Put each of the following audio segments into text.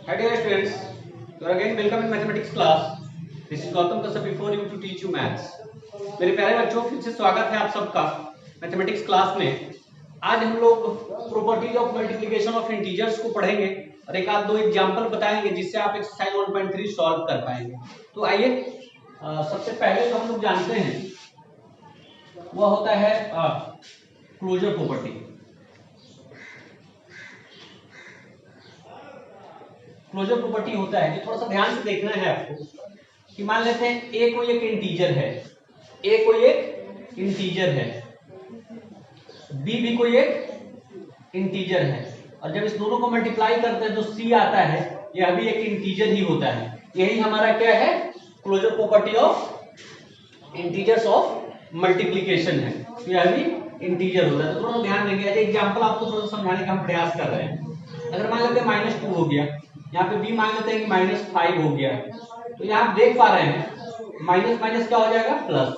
Hi dear students, you are again welcome in mathematics class. This is Gautam Kasab before you to teach you maths. मेरे प्यारे बच्चों फिर से स्वागत है आप सबका मैथमेटिक्स क्लास में। आज हम लोग properties of multiplication of integers को पढ़ेंगे और एक आध दो एग्जांपल बताएंगे जिससे आप एक्सरसाइज 1.3 सॉल्व कर पाएंगे। तो आइए सबसे पहले तो हम लोग जानते हैं वह होता है क्लोजर प्रॉपर्टी। क्लोजर प्रॉपर्टी होता है कि थोड़ा सा ध्यान से देखना है आपको कि मान लेते हैं ए कोई एक इंटीजर है, ए कोई एक इंटीजर है, बी भी कोई एक इंटीजर है और जब इस दोनों को मल्टीप्लाई करते हैं तो सी आता है, यह भी एक इंटीजर ही होता है। यही हमारा क्या है, closure property of integers of multiplication है। तो यह भी इंटीजर होता है। तो थोड़ा ध्यान देंगे। एग्जाम्पल आपको थोड़ा सा समझाने का हम प्रयास कर रहे हैं। अगर मान लेते हैं -2 हो गया, यहाँ पे b मान लेते हैं कि -5 हो गया, तो यहाँ आप देख पा रहे हैं माइनस माइनस क्या हो जाएगा प्लस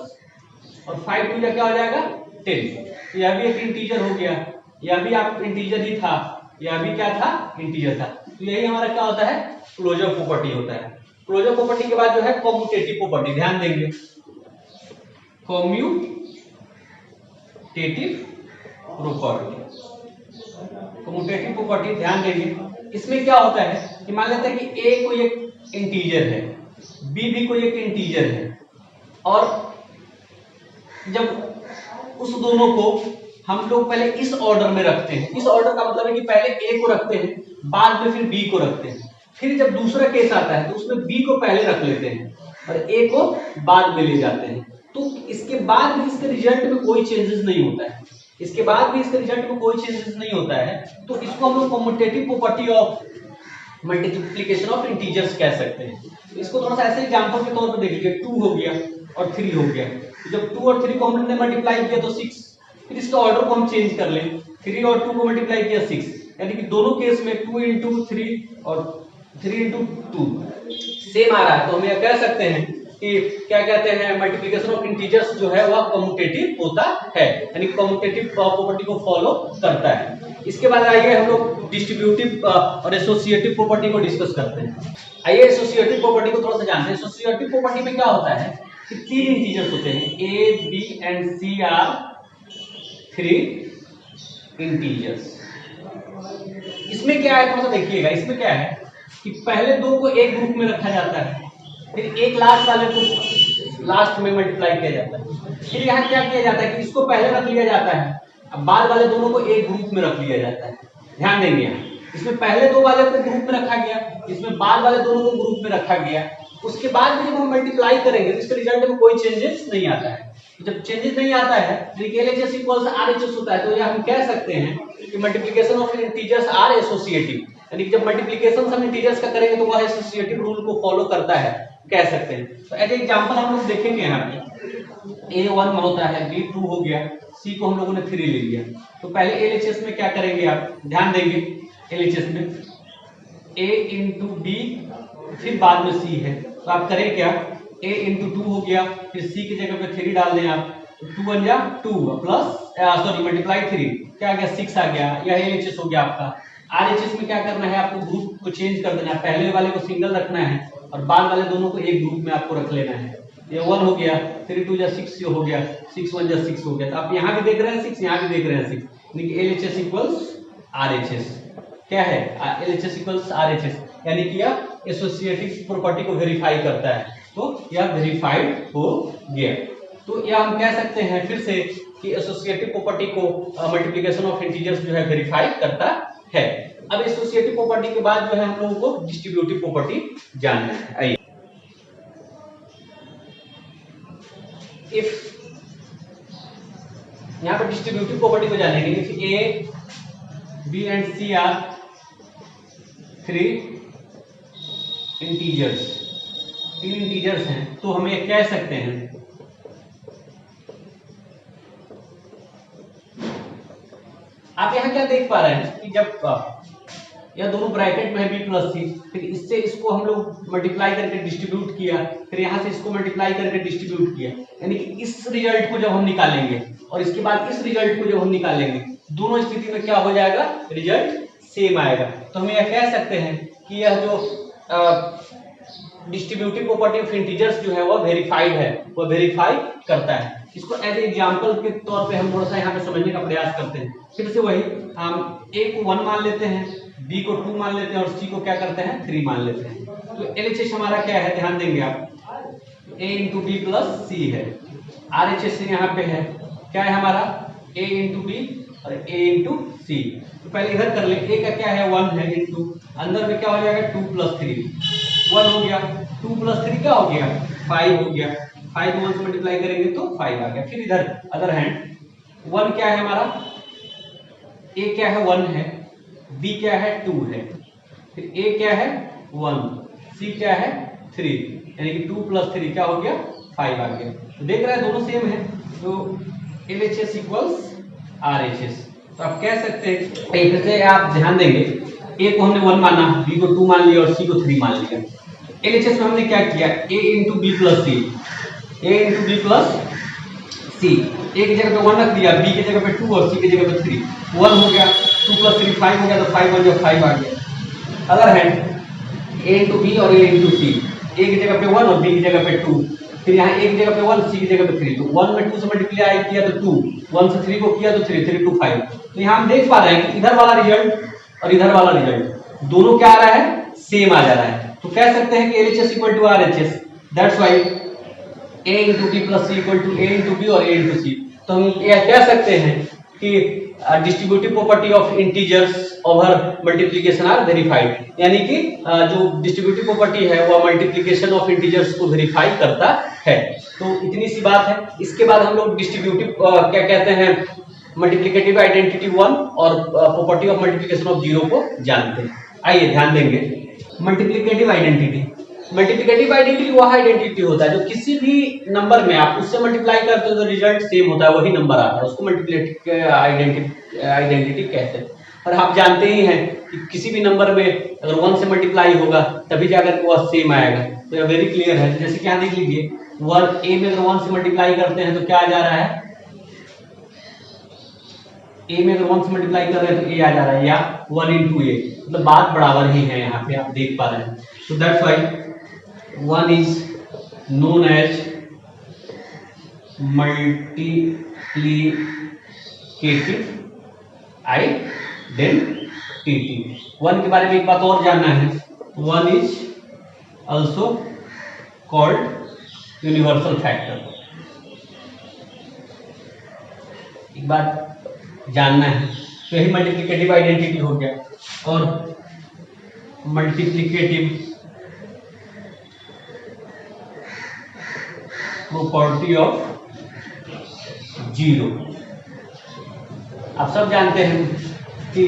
और 5 2 क्या हो जाएगा 10। तो यह भी एक इंटीजर हो गया, यह भी आप इंटीजर ही था, यह भी क्या था इंटीजर था। तो यही हमारा क्या होता है, क्लोजर प्रॉपर्टी होता है। क्लोजर प्रॉपर्टी के बाद जो है कम्यूटेटिव प्रॉपर्टी, ध्यान देंगे कम्यूटेटिव प्रॉपर्टी। कम्यूटेटिव प्रॉपर्टी ध्यान देंगे, इसमें क्या होता है कि मान लेते हैं कि a कोई एक इंटीजर है, b भी कोई एक इंटीजर है और जब उस दोनों को हम लोग पहले इस ऑर्डर में रखते हैं। इस ऑर्डर का मतलब है कि पहले a को रखते हैं, बाद में फिर b को रखते हैं। फिर जब दूसरा केस आता है तो उसमें b को पहले रख लेते हैं और a को बाद में ले जाते हैं। तो इसके बाद भी इसके रिजल्ट में कोई चेंजेस नहीं होता है, इसके बाद भी इसके रिजल्ट में कोई चेंजेस नहीं होता है। तो इसको हम लोग commutative property of multiplication of integers कह सकते हैं। तो इसको थोड़ा सा ऐसे एग्जांपल के तौर पर देख लीजिए, 2 हो गया और 3 हो गया। तो जब 2 और 3 को हमने मल्टीप्लाई किया तो 6, फिर इसका ऑर्डर को हम चेंज कर लें, 3 और 2 को मल्टीप्लाई किया 6, यानी कि दोनों केस में 2 into 3 और 3 into 2 सेम आ रहा है। तो हम यह कह सकते हैं कि क्या कहते हैं, मल्टीप्लिकेशन ऑफ इंटीजर्स जो है वह कम्यूटेटिव होता है, यानी कम्यूटेटिव प्रॉपर्टी को फॉलो करता है। इसके बाद आइए हम लोग डिस्ट्रीब्यूटिव और एसोसिएटिव प्रॉपर्टी को डिस्कस करते हैं। आइए एसोसिएटिव प्रॉपर्टी को थोड़ा सा जानते हैं। एसोसिएटिव प्रॉपर्टी में क्या होता है कि 3 इंटीजर्स होते हैं, a b and c are 3 integers. इसमें क्या है थोड़ा सा देखिएगा, इसमें क्या है कि पहले दो को एक ग्रुप में रखा जाता है, फिर एक लास्ट वाले को लास्ट में मल्टीप्लाई किया जाता है। फिर यहाँ क्या किया जाता है कि इसको पहले रख लिया जाता है, अब बाद वाले दोनों को एक ग्रुप में रख लिया जाता है। ध्यान देंगे, यहाँ इसमें पहले दो वाले को ग्रुप में रखा गया, इसमें बाद वाले दोनों को ग्रुप में रखा गया। उसके बाद भी जब हम मल्टीप्लाई करेंगे तो इसके रिजल्ट में कोई चेंजेस नहीं आता है। जब चेंजेस नहीं आता है LHS इक्वल्स RHS होता है, तो यह हम कह सकते हैं कि multiplication of integers are associative, यानी कि जब मल्टीप्लिकेशन हम इंटीजर्स का करेंगे तो वह एसोसिएटिव रूल को फॉलो करता है, कह सकते हैं। तो एज एग्जांपल हम लोग देखेंगे, यहाँ पे A1 होता है, B2 हो गया, C को हम लोगों ने 3 ले लिया। तो पहले LHS में क्या करेंगे आप ध्यान देंगे, LHS में A into B फिर बाद में C है, तो आप करें क्या, A into 2 हो गया, फिर C की जगह पे 3 डाल दें आप, 2 1 जा 2 प्लस सॉरी मल्टीप्लाई 3 क्या आ गया 6 आ गया। यह LHS हो गया आपका। RHS में क्या करना है, आपको ग्रुप को चेंज कर देना है, पहले वाले को सिंगल रखना है और बाद वाले दोनों को एक ग्रुप में आपको रख लेना है। ये 1 हो गया, 3 2 जा 6 हो गया, 6 1 जा 6 हो गया। तो आप यहाँ भी देख रहे हैं 6, यहाँ भी देख रहे हैं 6, यानी कि LHS इक्वल्स RHS क्या है, LHS इक्वल्स RHS, यानी कि यह एसोसिएटिव प्रॉपर्टी को वेरीफाई करता है। तो यह वेरीफाइड हो गया। तो यह हम कह सकते हैं फिर से कि एसोसिएटिव प्रॉपर्टी को मल्टीप्लिकेशन ऑफ इंटीजर्स जो है वेरीफाई करता है। अब एसोसिएटिव प्रॉपर्टी के बाद जो है हम लोगों को डिस्ट्रीब्यूटिव प्रॉपर्टी जानना है। आइए, इफ यहाँ पर डिस्ट्रीब्यूटिव प्रॉपर्टी को जानेंगे, if A B and C are 3 integers, 3 integers हैं, तो हम ये कह सकते हैं आप यहाँ क्या देख पा रहे हैं कि जब यह दोनों ब्रैकेट में है b प्लस सी, फिर इससे इसको हम लोग मल्टीप्लाई करके डिस्ट्रीब्यूट किया, फिर यहाँ से इसको मल्टीप्लाई करके डिस्ट्रीब्यूट किया, यानी कि इस रिजल्ट को जब हम निकालेंगे और इसके बाद इस रिजल्ट को जब हम निकालेंगे, दोनों स्थिति में क्या हो जाएगा, रिजल्ट सेम आएगा। तो हम यह कह सकते हैं कि यह जो डिस्ट्रीब्यूटिव प्रॉपर्टी ऑफ इंटीजर्स जो है वह वेरीफाइड है, वह वेरीफाई करता है। इसको एज एग्जांपल के तौर पे हम थोड़ा सा यहाँ पे समझने का प्रयास करते हैं। फिर से वही हम ए को 1 मान लेते हैं, बी को 2 मान लेते हैं और सी को क्या करते हैं 3 मान लेते हैं। तो LHS हमारा क्या है, ध्यान देंगे आप, a इंटू बी प्लस सी है। RHS यहाँ पे है क्या है हमारा a इंटू बी और a इंटू सी। तो पहले इधर कर ले, a का क्या है 1 है इंटू अंदर में क्या हो जाएगा 2 प्लस 3, 1 हो गया, 2 प्लस 3 क्या हो गया 5 हो गया, 5 को 1 से मल्टीप्लाई करेंगे तो 5 आ गया। फिर इधर अदर हैंड 1 क्या है हमारा, a क्या है 1 है, b क्या है 2 है, फिर a क्या है 1, c क्या है 3, यानी कि 2 प्लस 3 क्या हो गया 5 आ गया। तो देख रहे हैं दोनों सेम है, तो LHS इक्वल्स RHS। तो आप कह सकते हैं, फिर से आप ध्यान देंगे, a को हमने 1 माना, b को 2 मान लिया और c को 3 मान लिया। LHS में हमने क्या किया, a into B plus C, a into B plus C, a की जगह पे 1 रख दिया, b की जगह पे 2 और c की जगह पे 3, 1 हो गया, 2 प्लस 3 5 हो गया, तो 5 1 जो 5 आ गया। Other hand a into B और a इंटू सी, a की जगह पे 1 और b की जगह पे 2, फिर यहाँ a की जगह पे 1 c की जगह पे 3, तो 1 में 2 से मल्टीप्लाई किया तो 2, 1 से 3 को किया तो 3, 3 2 5। तो यहाँ हम देख पा रहे हैं कि इधर वाला रिजल्ट और इधर वाला रिजल्ट दोनों क्या आ रहा है, सेम आ जा रहा है। तो कह सकते हैं कि LHS equal to RHS, that's why a into B plus C equal to a into B और a इंटू सी। तो हम यह कह सकते हैं कि distributive property of integers over multiplication are verified, यानी कि जो डिस्ट्रीब्यूटिव प्रॉपर्टी है वह मल्टीप्लिकेशन ऑफ इंटीजर्स को वेरीफाई करता है। तो इतनी सी बात है। इसके बाद हम लोग डिस्ट्रीब्यूटिव क्या कहते हैं, मल्टीप्लिकेटिव आइडेंटिटी 1 और प्रॉपर्टी ऑफ मल्टीप्लिकेशन ऑफ 0 को जानते हैं। आइए ध्यान देंगे, मल्टीप्लिकेटिव आइडेंटिटी, मल्टीप्लिकेटिव आइडेंटिटी वह आइडेंटिटी होता है जो किसी भी नंबर में आप उससे मल्टीप्लाई करते हो तो रिजल्ट सेम होता है, वही नंबर आता है, उसको मल्टीप्लिकेटिव आइडेंटिटी कहते हैं। और आप जानते ही हैं कि किसी भी नंबर में अगर 1 से मल्टीप्लाई होगा तभी जाकर वह सेम आएगा। तो यह वेरी क्लियर है। तो जैसे कि यहाँ देख लीजिए, वर्ग a में अगर 1 से मल्टीप्लाई करते हैं तो क्या आ जा रहा है, a में अगर 1 से मल्टीप्लाई कर रहे हैं तो a आ जा रहा है, या 1 इंटू a, मतलब बात बराबर ही है, यहाँ पे आप देख पा रहे हैं। तो that's why 1 is known as multiplicative identity। 1 के बारे में एक बात और जानना है, 1 is also called universal factor। एक बात जानना है, तो यही मल्टीप्लिकेटिव आइडेंटिटी हो गया। और मल्टीप्लिकेटिव प्रॉपर्टी ऑफ 0, आप सब जानते हैं कि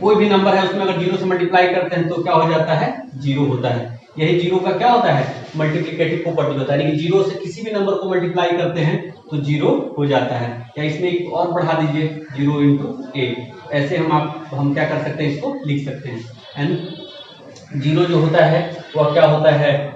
कोई भी नंबर है उसमें अगर 0 से मल्टीप्लाई करते हैं तो क्या हो जाता है, 0 होता है। यही 0 का क्या होता है, मल्टीप्लिकेटिव प्रॉपर्टी होता है, यानी कि 0 से किसी भी नंबर को मल्टीप्लाई करते हैं तो 0 हो जाता है। या इसमें एक और बढ़ा दीजिए, 0 इंटू a, ऐसे हम क्या कर सकते हैं, इसको लिख सकते हैं। एंड 0 जो होता है वह क्या होता है,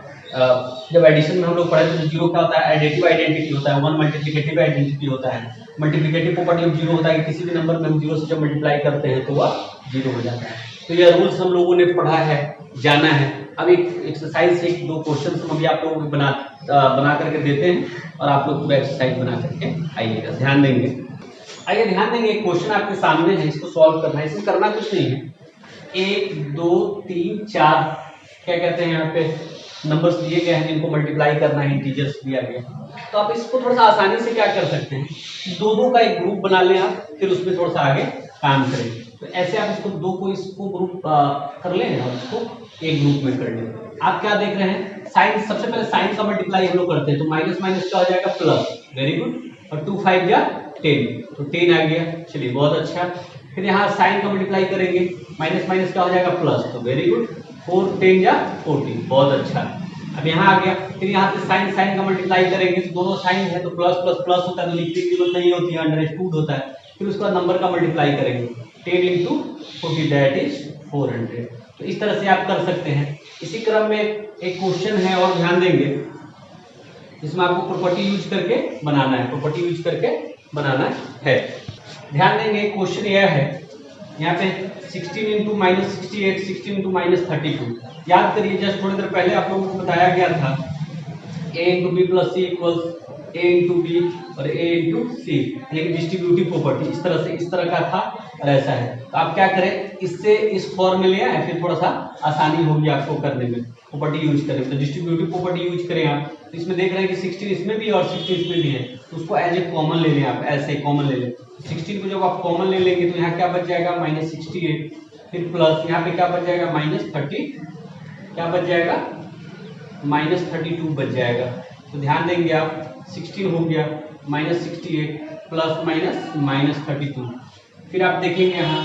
जब एडिशन में हम लोग पढ़े तो 0 क्या होता है, एडिटिव आइडेंटिटी होता है, 1 मल्टीप्लिकेटिव आइडेंटिटी होता है। मल्टीप्लिकेटिव प्रॉपर्टी ऑफ 0 होता है कि किसी भी नंबर में हम 0 से जब मल्टीप्लाई करते हैं तो वह 0 हो जाता है। तो यह रूल्स हम लोगों ने पढ़ा है, जाना है। अब एक एक्सरसाइज से 1-2 क्वेश्चन हम अभी आप लोगों को बना करके देते हैं और आप लोग पूरा एक्सरसाइज बना करके आइएगा, ध्यान देंगे। आइए ध्यान देंगे, एक क्वेश्चन आपके सामने है, इसको सॉल्व करना है। इसमें करना कुछ नहीं है, 1 2 3 4 क्या कहते हैं, यहाँ पे नंबर्स दिए गए हैं जिनको मल्टीप्लाई करना है, इंटीजर्स दिया गया। तो आप इसको थोड़ा सा आसानी से क्या कर सकते हैं, 2-2 का एक ग्रुप बना लें आप, फिर उसमें थोड़ा सा आगे काम करें। तो ऐसे आप इसको 2 को इसको ग्रुप कर लें और इसको एक ग्रुप में कर लें। आप क्या देख रहे हैं, साइन, सबसे पहले साइन का मल्टीप्लाई हम लोग करते हैं, तो माइनस माइनस क्या हो जाएगा, प्लस, वेरी गुड। और 2 5 या 10, तो 10 आ गया, चलिए बहुत अच्छा। फिर यहाँ साइन का मल्टीप्लाई करेंगे, माइनस माइनस क्या हो जाएगा, प्लस, तो वेरी गुड। 4 10 या 14, बहुत अच्छा। अब यहाँ आ गया, फिर यहाँ से साइन साइन का मल्टीप्लाई करेंगे, तो दोनों साइन है तो प्लस प्लस प्लस होता है, तो लिखने की जरूरत नहीं होती है, अंडरस्टूड होता है। फिर उसके बाद नंबर का मल्टीप्लाई करेंगे, 10 इंटू 40 दैट इज 400। तो इस तरह से आप कर सकते हैं। इसी क्रम में एक क्वेश्चन है और ध्यान देंगे, इसमें आपको प्रॉपर्टी यूज करके बनाना है, प्रॉपर्टी यूज करके बनाना है। ध्यान देंगे, क्वेश्चन यह है यहाँ पे 16 इंटू माइनस 68, 16 इंटू माइनस 32। याद करिए, जस्ट थोड़ी देर पहले आप लोगों को बताया गया था a into B plus C equals a into B और a इंटू सी, यानी डिस्ट्रीब्यूटिव प्रॉपर्टी इस तरह का था और ऐसा है। तो आप क्या करें, इससे इस फॉर्म में ले आए, फिर थोड़ा सा आसानी होगी आपको करने में, प्रॉपर्टी यूज करें। तो डिस्ट्रीब्यूटिव प्रॉपर्टी यूज करें आप, तो इसमें देख रहे हैं कि 16 इसमें भी और 16 इसमें भी है, तो उसको एज ए कॉमन ले लें आप, ऐसे कॉमन ले लें। 16 को जब आप कॉमन ले लेंगे तो यहाँ क्या बच जाएगा माइनस 68, फिर प्लस यहाँ पे क्या बच जाएगा माइनस 30, क्या बच जाएगा माइनस 32 बच जाएगा। तो ध्यान देंगे आप, 16 हो गया माइनस 68 प्लस माइनस माइनस 32। फिर आप देखेंगे यहाँ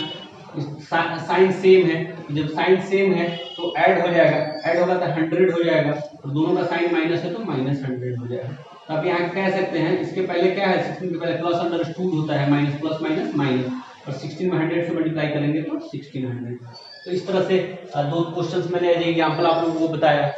साइन सेम है, जब साइन सेम है तो ऐड हो जाएगा, ऐड होगा तो 100 हो जाएगा, और दोनों का साइन माइनस है तो माइनस 100 हो जाएगा। तो आप यहाँ कह सकते हैं, इसके पहले क्या है, 16 के पहले प्लस अंडरस्टूड होता है, माइनस प्लस माइनस माइनस, और 16 में 100 से मल्टीप्लाई करेंगे तो 1600। तो इस तरह से दो क्वेश्चंस मैंने एग्जांपल आप लोगों को बताया।